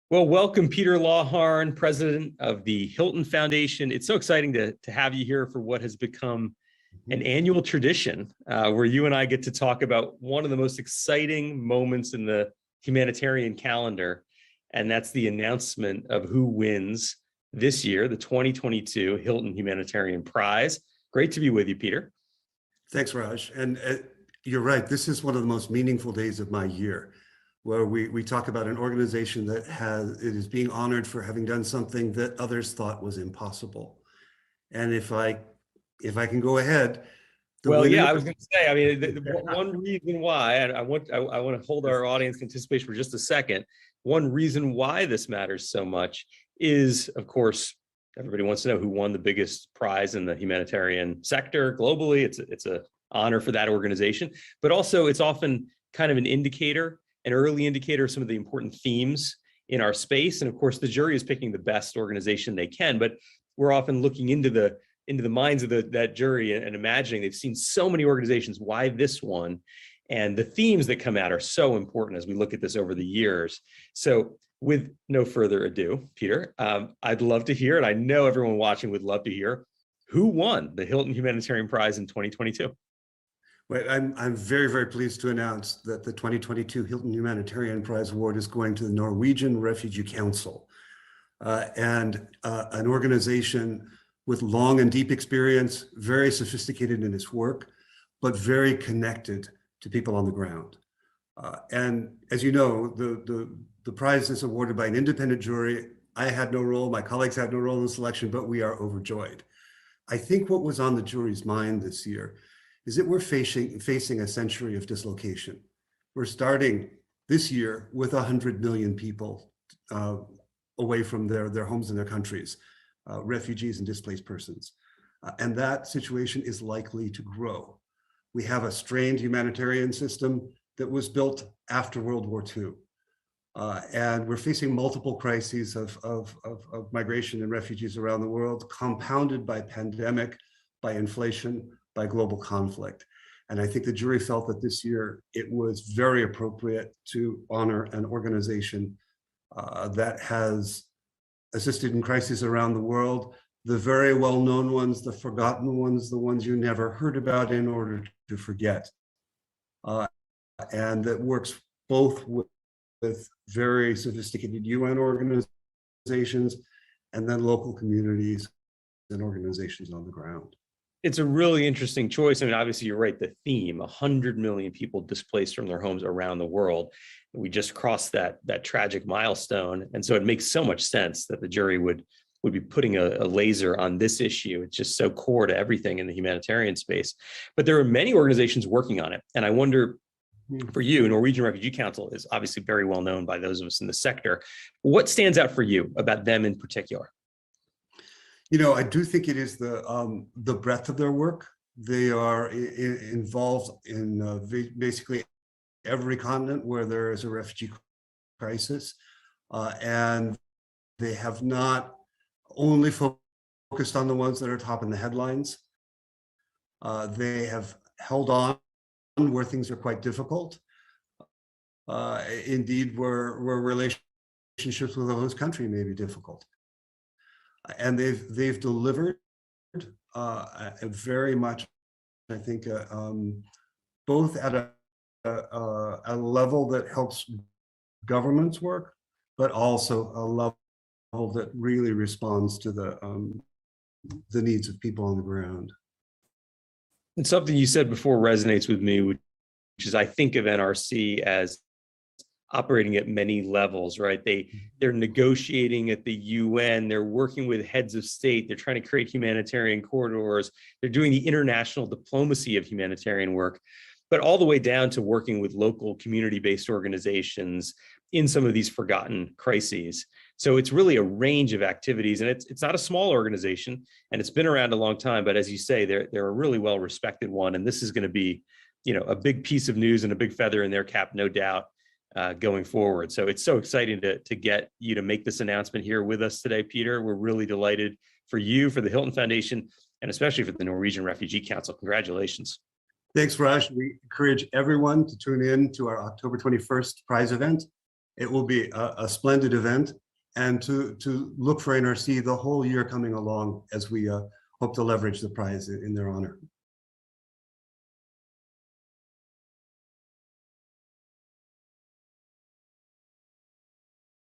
Well, welcome, Peter Lawharn, president of the Hilton Foundation. It's so exciting to have you here for what has become an annual tradition where you and I get to talk about one of the most exciting moments in the humanitarian calendar, and that's the announcement of who wins this year, the 2022 Hilton Humanitarian Prize. Great to be with you, Peter. Thanks, Raj. And you're right, this is one of the most meaningful days of my year, where we talk about an organization that it is being honored for having done something that others thought was impossible. And if I can go ahead. Well, yeah, I was going to say, I mean, one reason why, and I want to hold our audience in anticipation for just a second. One reason why this matters so much is, of course, everybody wants to know who won the biggest prize in the humanitarian sector globally. It's an honor for that organization, but also it's often kind of an early indicator of some of the important themes in our space. And of course, the jury is picking the best organization they can, but we're often looking into the minds of that jury and imagining they've seen so many organizations, why this one? And the themes that come out are so important as we look at this over the years. So with no further ado, Peter, I'd love to hear, and I know everyone watching would love to hear, who won the Hilton Humanitarian Prize in 2022? Well, I'm very, very pleased to announce that the 2022 Hilton Humanitarian Prize Award is going to the Norwegian Refugee Council, and an organization with long and deep experience, very sophisticated in its work, but very connected to people on the ground. And as you know, the prize is awarded by an independent jury. I had no role, my colleagues had no role in the selection, but we are overjoyed. I think what was on the jury's mind this year is that we're facing a century of dislocation. We're starting this year with 100 million people away from their homes and their countries, refugees and displaced persons. And that situation is likely to grow. We have a strained humanitarian system that was built after World War II. And we're facing multiple crises of migration and refugees around the world, compounded by pandemic, by inflation, by global conflict. And I think the jury felt that this year it was very appropriate to honor an organization that has assisted in crises around the world, the very well-known ones, the forgotten ones, the ones you never heard about in order to forget. And that works both with very sophisticated UN organizations and then local communities and organizations on the ground. It's a really interesting choice. I mean, obviously, you're right. The theme: 100 million people displaced from their homes around the world. We just crossed that tragic milestone, and so it makes so much sense that the jury would be putting a laser on this issue. It's just so core to everything in the humanitarian space. But there are many organizations working on it, and I wonder, for you, Norwegian Refugee Council is obviously very well known by those of us in the sector. What stands out for you about them in particular? You know, I do think it is the breadth of their work. They are involved in basically every continent where there is a refugee crisis. And they have not only focused on the ones that are top in the headlines. They have held on where things are quite difficult. Indeed, where relationships with a host country may be difficult. And they've delivered very much, I think, both at a level that helps governments work, but also a level that really responds to the needs of people on the ground. And something you said before resonates with me, which is I think of NRC as operating at many levels, right? They're negotiating at the UN, they're working with heads of state, they're trying to create humanitarian corridors, they're doing the international diplomacy of humanitarian work, but all the way down to working with local community-based organizations in some of these forgotten crises. So it's really a range of activities, and it's not a small organization, and it's been around a long time, but as you say, they're a really well-respected one, and this is going to be, a big piece of news and a big feather in their cap, no doubt, going forward. So it's so exciting to get you to make this announcement here with us today, Peter. We're really delighted for you, for the Hilton Foundation, and especially for the Norwegian Refugee Council. Congratulations. Thanks, Raj. We encourage everyone to tune in to our October 21st prize event. It will be a splendid event, and to look for NRC the whole year coming along as we hope to leverage the prize in their honor.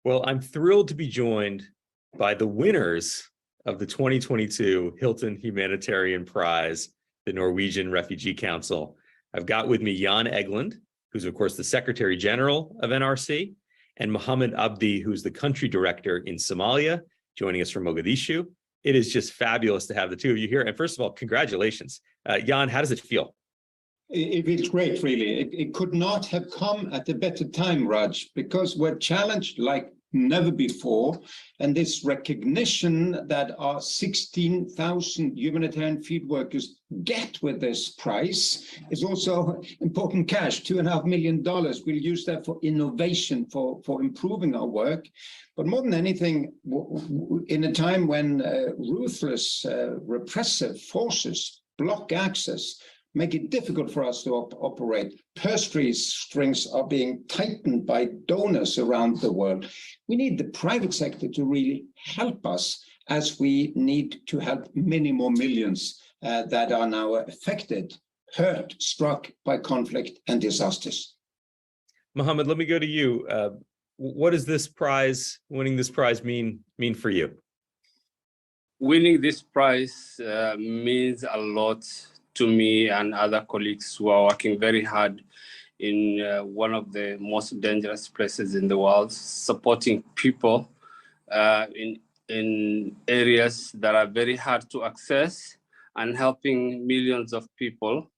Well, I'm thrilled to be joined by the winners of the 2022 Hilton Humanitarian Prize, the Norwegian Refugee Council. I've got with me Jan Egeland, who's of course the Secretary General of NRC, and Mohammed Abdi, who's the country director in Somalia, joining us from Mogadishu. It is just fabulous to have the two of you here. And first of all, congratulations. Jan, how does it feel? It feels great, really. It could not have come at a better time, Raj, because we're challenged like never before. And this recognition that our 16,000 humanitarian field workers get with this prize is also important cash, $2.5 million. We'll use that for innovation, for improving our work. But more than anything, in a time when ruthless, repressive forces block access, make it difficult for us to operate. Purse strings are being tightened by donors around the world. We need the private sector to really help us, as we need to help many more millions that are now affected, hurt, struck by conflict and disasters. Mohammed, let me go to you. What does this prize, winning this prize mean for you? Winning this prize means a lot to me and other colleagues who are working very hard in one of the most dangerous places in the world, supporting people in areas that are very hard to access and helping millions of people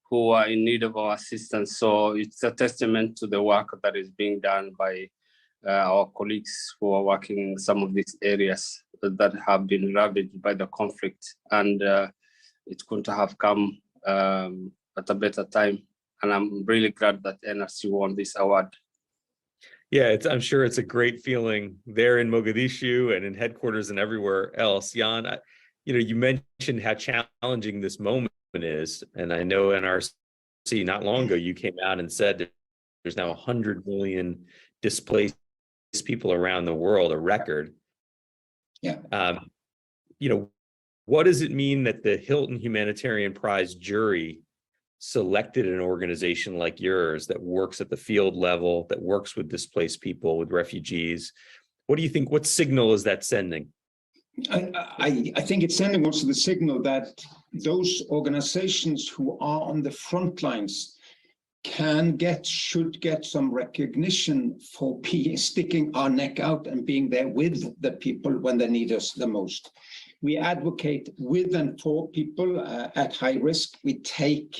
who are in need of our assistance. So it's a testament to the work that is being done by our colleagues who are working in some of these areas that have been ravaged by the conflict. And it couldn't have come at a better time. And I'm really glad that NRC won this award. Yeah, I'm sure it's a great feeling there in Mogadishu and in headquarters and everywhere else. Jan, you mentioned how challenging this moment is. And I know NRC, not long ago, you came out and said there's now 100 million displaced people around the world, a record. Yeah. What does it mean that the Hilton Humanitarian Prize jury selected an organization like yours that works at the field level, that works with displaced people, with refugees? What do you think? What signal is that sending? I think it's sending also the signal that those organizations who are on the front lines should get some recognition for sticking our neck out and being there with the people when they need us the most. We advocate with and for people at high risk. We take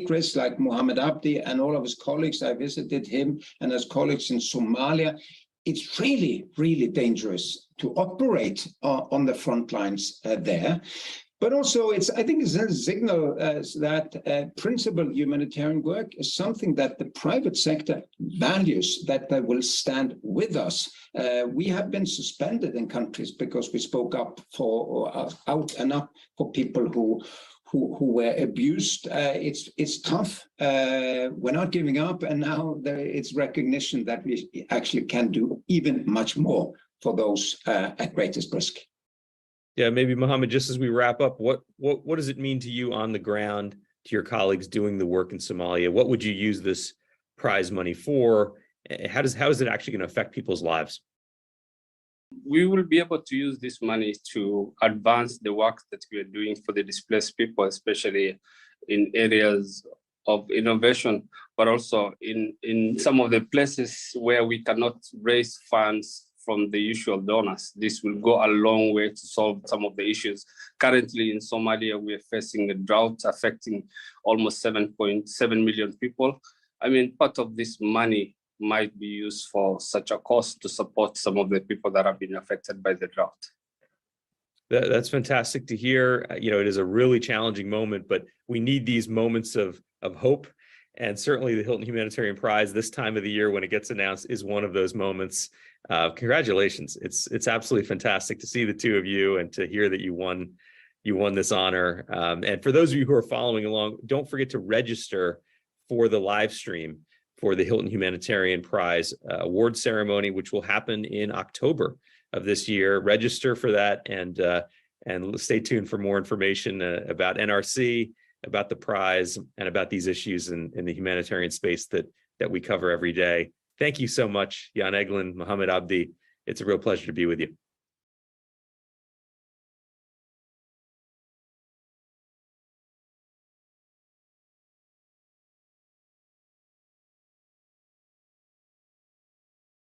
risks, like Mohammed Abdi and all of his colleagues. I visited him and his colleagues in Somalia. It's really, really dangerous to operate on the front lines there. But also, I think it's a signal that principled humanitarian work is something that the private sector values, that they will stand with us. We have been suspended in countries because we spoke up out and up for people who were abused. It's tough. We're not giving up, and now it's recognition that we actually can do even much more for those at greatest risk. Yeah, maybe Mohammed, just as we wrap up, what does it mean to you on the ground, to your colleagues doing the work in Somalia? What would you use this prize money for? How is it actually going to affect people's lives? We will be able to use this money to advance the work that we are doing for the displaced people, especially in areas of innovation, but also in some of the places where we cannot raise funds from the usual donors. This will go a long way to solve some of the issues. Currently in Somalia, we are facing a drought affecting almost 7.7 million people. I mean, part of this money might be used for such a cause to support some of the people that have been affected by the drought. That's fantastic to hear. It is a really challenging moment, but we need these moments of hope. And certainly the Hilton Humanitarian Prize this time of the year when it gets announced is one of those moments. Congratulations. It's absolutely fantastic to see the two of you and to hear that you won this honor. And for those of you who are following along, don't forget to register for the live stream. for the Hilton Humanitarian Prize award ceremony, which will happen in October of this year. Register for that and stay tuned for more information about NRC, about the prize, and about these issues in the humanitarian space that we cover every day. Thank you so much, Jan Eglin, Mohammed Abdi. It's a real pleasure to be with you.